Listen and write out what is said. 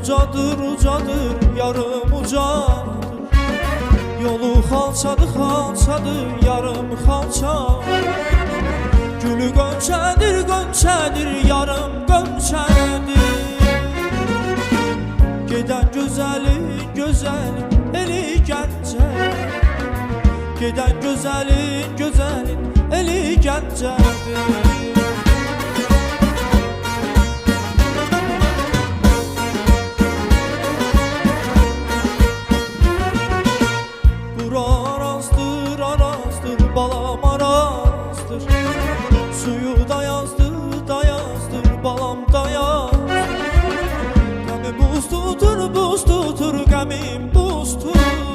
ucadır ucadır, yarım ucadır. Yolu xalçadır xalçadır, yarım xalça. Gülü gönçədir gönçədir, yarım gönçədir. Gedən gözəlin gözəlin eli Gəncə. Gedən gözəlin gözəlin eli Gəncədir. Arazdır, arazdır, balam arazdır. Suyu da yazdır, balam da yazdır. Qəmim buz tutur, qəmim buz tutur.